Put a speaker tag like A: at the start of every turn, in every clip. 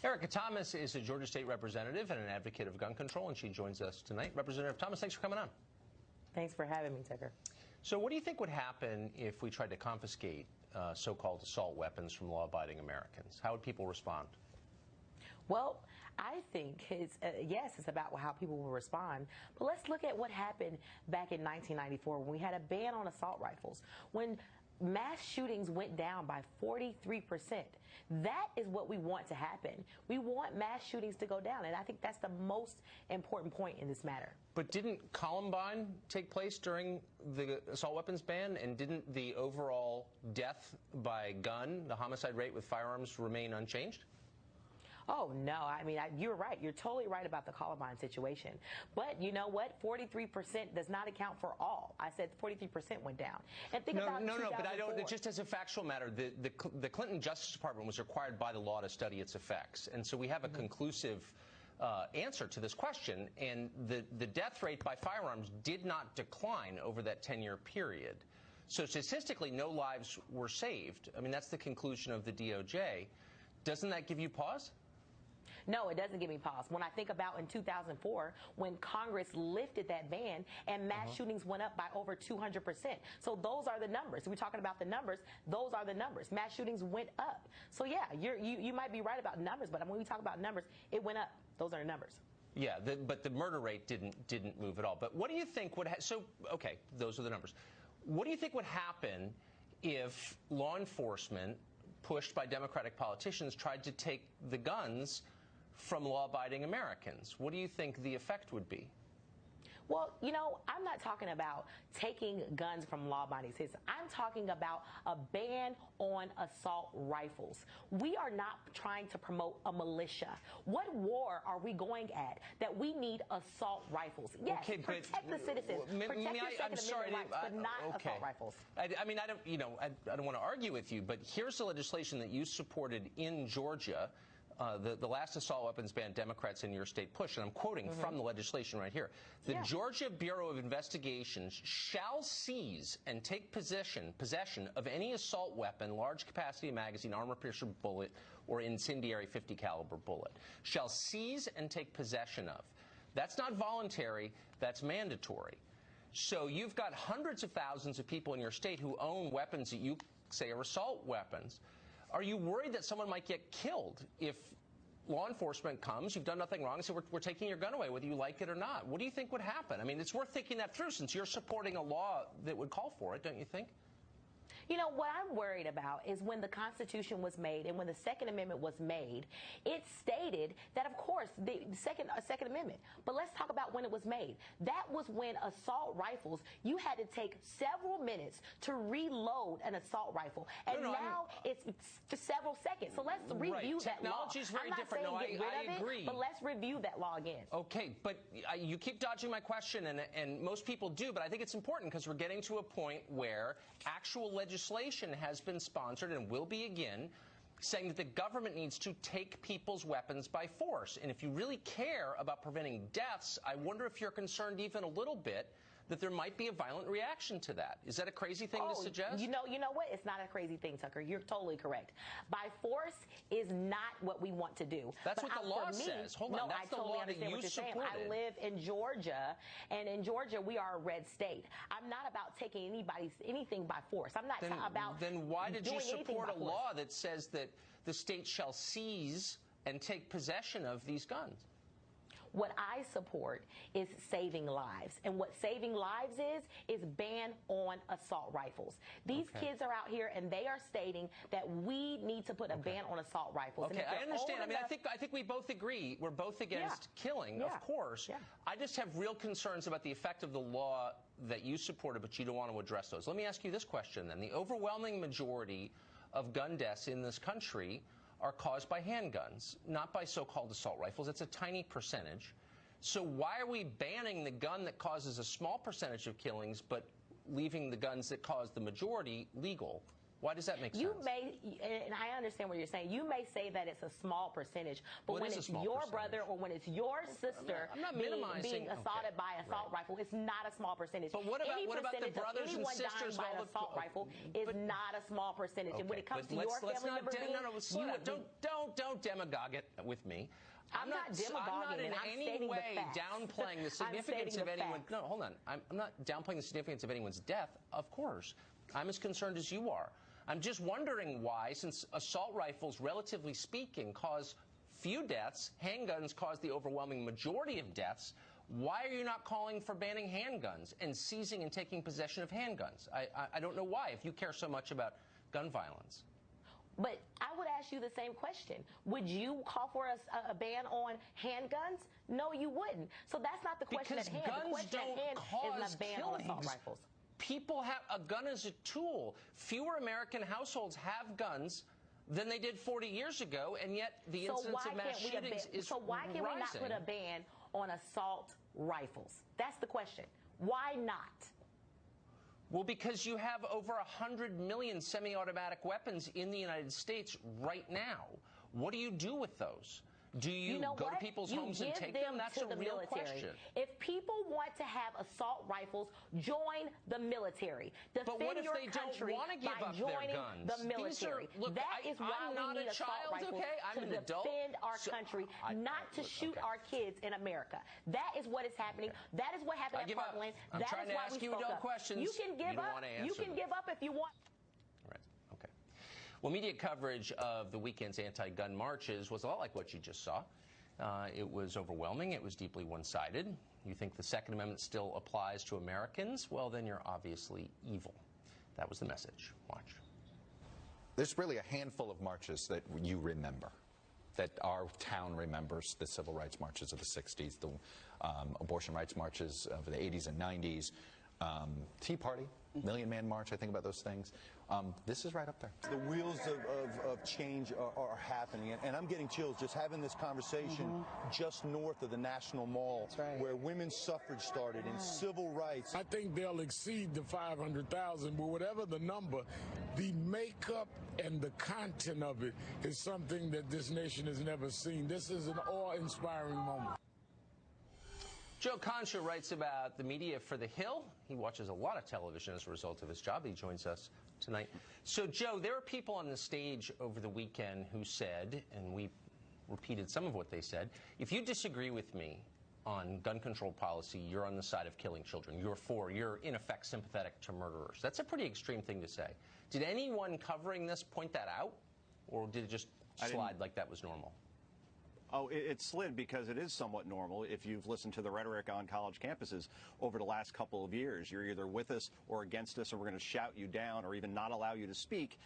A: Erica Thomas is a Georgia State representative and an advocate of gun control, and she joins us tonight. Representative Thomas, thanks for coming on.
B: Thanks for having me, Tucker.
A: So what do you think would happen if we tried to confiscate so-called assault weapons from law-abiding Americans? How would people respond?
B: Well, I think yes, it's about how people will respond. But let's look at what happened back in 1994 when we had a ban on assault rifles. When mass shootings went down by 43%. That is what we want to happen. We want mass shootings to go down, and I think that's the most important point in this matter.
A: But didn't Columbine take place during the assault weapons ban, and didn't the overall death by gun, the homicide rate with firearms, remain unchanged?
B: Oh, no. I mean, you're right. You're totally right about the Columbine situation. But you know what? 43% does not account for all. I said 43% went down. And think about
A: No, but I don't. Just as a factual matter, the Clinton Justice Department was required by the law to study its effects. And so we have a conclusive answer to this question. And the death rate by firearms did not decline over that 10-year period. So statistically, no lives were saved. I mean, that's the conclusion of the DOJ. Doesn't that give you pause?
B: No, it doesn't give me pause. When I think about in 2004, when Congress lifted that ban and mass shootings went up by over 200%. So those are the numbers. We're talking about the numbers. Those are the numbers. Mass shootings went up. So yeah, you might be right about numbers, but when we talk about numbers, it went up. Those are the numbers.
A: Yeah, but the murder rate didn't move at all. But what do you think would okay, those are the numbers. What do you think would happen if law enforcement, pushed by Democratic politicians, tried to take the guns from law-abiding Americans? What do you think the effect would be?
B: Well, you know, I'm not talking about taking guns from law-abiding citizens. I'm talking about a ban on assault rifles. We are not trying to promote a militia. What war are we going at that we need assault rifles? Yes,
A: okay,
B: protect the citizens, protect your Second Amendment rights, but not assault rifles.
A: I mean, I don't want to argue with you, but here's the legislation that you supported in Georgia. The last assault weapons ban Democrats in your state pushed, and I'm quoting from the legislation right here. The Georgia Bureau of Investigations shall seize and take possession of any assault weapon, large capacity magazine, armor-piercer bullet, or incendiary 50 caliber bullet. Shall seize and take possession of. That's not voluntary, that's mandatory. So you've got hundreds of thousands of people in your state who own weapons that you say are assault weapons. Are you worried that someone might get killed if law enforcement comes, you've done nothing wrong, and so we're taking your gun away, whether you like it or not? What do you think would happen? I mean, it's worth thinking that through, since you're supporting a law that would call for it, don't you think?
B: You know, what I'm worried about is when the Constitution was made and when the Second Amendment was made, it stated that, of course, the Second Amendment. But let's talk about when it was made. That was when assault rifles, you had to take several minutes to reload an assault rifle. And now it's for several seconds. So let's review that law.
A: Technology is very different.
B: I'm not saying get rid of it, but let's review that law again.
A: Okay, but you keep dodging my question, and most people do, but I think it's important because we're getting to a point where actual legislation has been sponsored and will be again, saying that the government needs to take people's weapons by force. And if you really care about preventing deaths, I wonder if you're concerned even a little bit that there might be a violent reaction to that. Is that a crazy thing to suggest?
B: You know what? It's not a crazy thing, Tucker. You're totally correct. By force is not what we want to do.
A: That's what the law says. Hold on. That's the law that you supported.
B: I live in Georgia, and in Georgia we are a red state. I'm not about taking anything by force. I'm not about.
A: Then why did you support a law that says that the state shall seize and take possession of these guns?
B: What I support is saving lives. And what saving lives is ban on assault rifles. These kids are out here and they are stating that we need to put a ban on assault rifles.
A: Okay, I understand. I mean, I think we both agree. We're both against killing, of course. Yeah. I just have real concerns about the effect of the law that you supported, but you don't want to address those. Let me ask you this question then. The overwhelming majority of gun deaths in this country are caused by handguns, not by so-called assault rifles. It's a tiny percentage. So why are we banning the gun that causes a small percentage of killings but leaving the guns that cause the majority legal? Why does that make sense?
B: You may, and I understand what you're saying, you may say that it's a small percentage, but when it's your brother or when it's your sister being assaulted by an assault rifle, it's not a small percentage.
A: But what about the brothers and sisters
B: by an assault rifle is not a small percentage. And when it comes to your family member
A: don't demagogue it with me.
B: I'm not demagoguing.
A: I'm not in any way downplaying the significance of anyone. No, hold on. I'm not downplaying the significance of anyone's death. Of course, I'm as concerned as you are. I'm just wondering why, since assault rifles, relatively speaking, cause few deaths, handguns cause the overwhelming majority of deaths. Why are you not calling for banning handguns and seizing and taking possession of handguns? I don't know why, if you care so much about gun violence.
B: But I would ask you the same question. Would you call for a ban on handguns? No, you wouldn't. So that's not the question at hand. The question at hand is a ban on assault rifles.
A: People have a gun as a tool. Fewer American households have guns than they did 40 years ago, and yet the incidence of mass shootings is
B: So why can we not put a ban on assault rifles? That's the question. Why not?
A: Well, because you have over 100 million semi-automatic weapons in the United States right now. What do you do with those? Do you go to people's homes and take them? That's a real question.
B: If people want to have assault rifles, join the military.
A: But what if they don't want to give up their guns?
B: The military. That is why we need assault rifles to defend our country, not to shoot our kids in America. That is what is happening. That is what happened at Parkland.
A: I'm trying to ask you adult questions.
B: You can give up. You can give up if you want.
A: Well, media coverage of the weekend's anti-gun marches was a lot like what you just saw. It was overwhelming. It was deeply one-sided. You think the Second Amendment still applies to Americans? Well, then you're obviously evil. That was the message. Watch.
C: There's really a handful of marches that you remember, that our town remembers: the civil rights marches of the 60s, the abortion rights marches of the 80s and 90s, Tea Party, Million Man March. I think about those things. This is right up there.
D: The wheels of change are happening, and I'm getting chills just having this conversation just north of the National Mall, where women's suffrage started and civil rights.
E: I think they'll exceed the 500,000, but whatever the number, the makeup and the content of it is something that this nation has never seen. This is an awe-inspiring moment.
A: Joe Concha writes about the media for The Hill. He watches a lot of television as a result of his job. He joins us tonight. So, Joe, there are people on the stage over the weekend who said, and we repeated some of what they said, if you disagree with me on gun control policy, you're on the side of killing children. You're in effect sympathetic to murderers. That's a pretty extreme thing to say. Did anyone covering this point that out, or did it just slide like that was normal?
F: Oh, it slid because it is somewhat normal. If you've listened to the rhetoric on college campuses over the last couple of years, you're either with us or against us, and we're going to shout you down or even not allow you to speak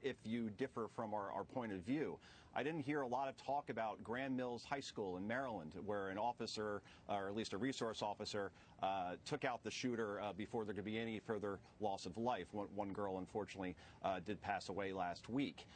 F: if you differ from our point of view. I didn't hear a lot of talk about Grand Mills High School in Maryland, where an officer, or at least a resource officer, took out the shooter before there could be any further loss of life. One girl, unfortunately, did pass away last week.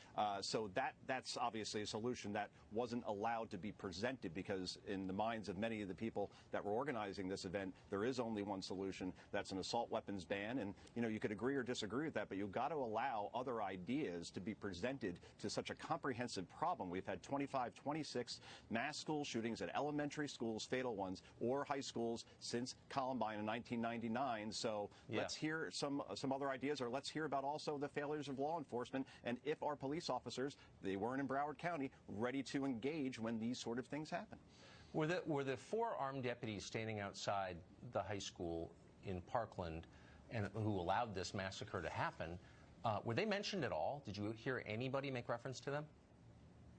F: So that's obviously a solution that wasn't allowed to be presented, because in the minds of many of the people that were organizing this event, there is only one solution. That's an assault weapons ban. And, you know, you could agree or disagree with that, but you've got to allow other ideas to be presented to such a comprehensive problem. We've had 25, 26 mass school shootings at elementary schools, fatal ones, or high schools since Columbine in 1999. So let's hear some other ideas, or let's hear about also the failures of law enforcement, and if our police officers, they weren't in Broward County, ready to engage when these sort of things happen.
A: Were the 4 armed deputies standing outside the high school in Parkland and who allowed this massacre to happen, were they mentioned at all? Did you hear anybody make reference to them?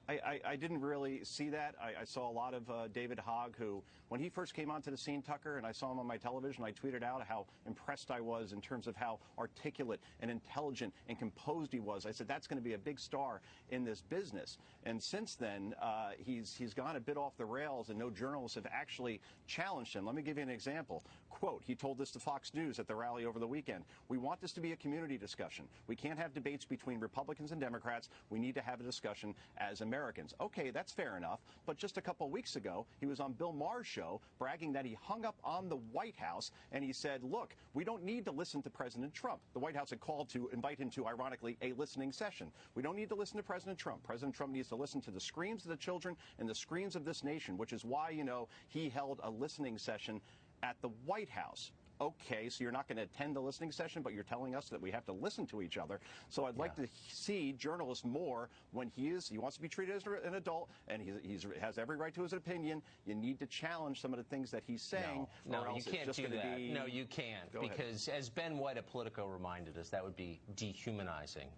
F: I didn't really see that. I saw a lot of David Hogg, who, when he first came onto the scene, Tucker, and I saw him on my television, I tweeted out how impressed I was in terms of how articulate and intelligent and composed he was. I said, that's going to be a big star in this business. And since then, he's gone a bit off the rails, and no journalists have actually challenged him. Let me give you an example. Quote, he told this to Fox News at the rally over the weekend: "We want this to be a community discussion. We can't have debates between Republicans and Democrats. We need to have a discussion as Americans. Okay, that's fair enough. But just a couple of weeks ago, he was on Bill Maher's show bragging that he hung up on the White House and he said, look, we don't need to listen to President Trump. The White House had called to invite him to, ironically, a listening session. We don't need to listen to President Trump. President Trump needs to listen to the screams of the children and the screams of this nation, which is why, you know, he held a listening session at the White House. Okay, so you're not going to attend the listening session, but you're telling us that we have to listen to each other. So I'd like to see journalists more when he wants to be treated as an adult, and he has every right to his opinion. You need to challenge some of the things that he's saying.
A: No,
F: or else
A: you can't
F: it's just
A: do that.
F: be...
A: No, you can't, because as Ben White at Politico reminded us, that would be dehumanizing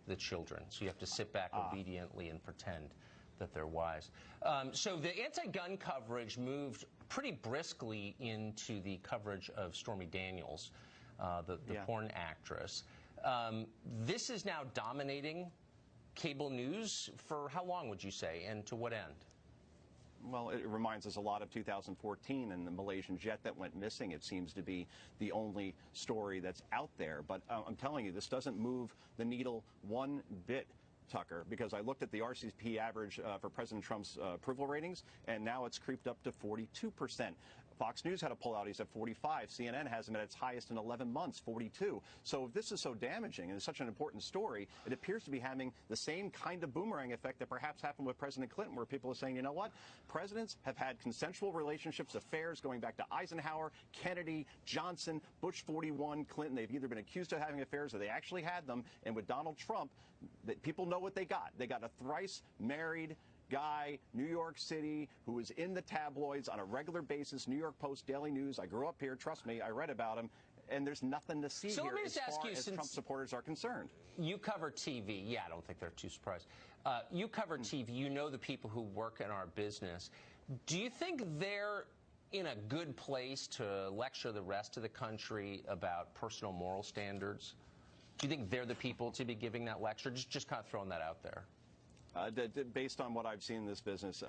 A: the children. So you have to sit back obediently and pretend that they're wise. So the anti-gun coverage moved pretty briskly into the coverage of Stormy Daniels, the porn actress. This is now dominating cable news for how long, would you say, and to what end?
F: Well, it reminds us a lot of 2014 and the Malaysian jet that went missing. It seems to be the only story that's out there. But I'm telling you, this doesn't move the needle one bit, Tucker, because I looked at the RCP average for President Trump's approval ratings, and now it's creeped up to 42%. Fox News had a poll out, he's at 45. CNN has him at its highest in 11 months, 42. So if this is so damaging and it's such an important story, it appears to be having the same kind of boomerang effect that perhaps happened with President Clinton, where people are saying, you know what, presidents have had consensual relationships, affairs going back to Eisenhower, Kennedy, Johnson, Bush 41, Clinton. They've either been accused of having affairs or they actually had them. And with Donald Trump, people know what they got. They got a thrice married guy, New York City, who was in the tabloids on a regular basis, New York Post, Daily News. I grew up here. Trust me, I read about him. And there's nothing to see here as far as Trump supporters are concerned.
A: You cover TV. Yeah, I don't think they're too surprised. You cover TV. You know the people who work in our business. Do you think they're in a good place to lecture the rest of the country about personal moral standards? Do you think they're the people to be giving that lecture? Just kind of throwing that out there.
F: Based on what I've seen in this business,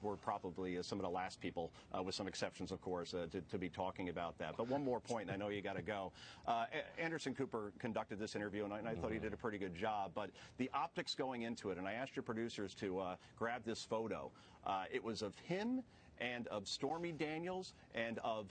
F: we're probably some of the last people, with some exceptions, of course, to be talking about that. But one more point, and I know you got to go. Anderson Cooper conducted this interview, and I thought he did a pretty good job. But the optics going into it, and I asked your producers to grab this photo. It was of him and of Stormy Daniels and of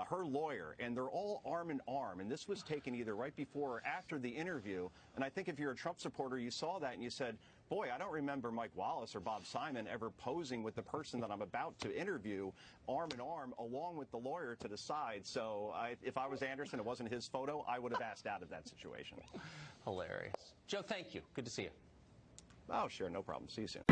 F: her lawyer, and they're all arm in arm. And this was taken either right before or after the interview. And I think if you're a Trump supporter, you saw that and you said, boy, I don't remember Mike Wallace or Bob Simon ever posing with the person that I'm about to interview arm in arm along with the lawyer to the side. So if I was Anderson, it wasn't his photo, I would have asked out of that situation.
A: Hilarious. Joe, thank you. Good to see you.
F: Oh, sure. No problem. See you soon.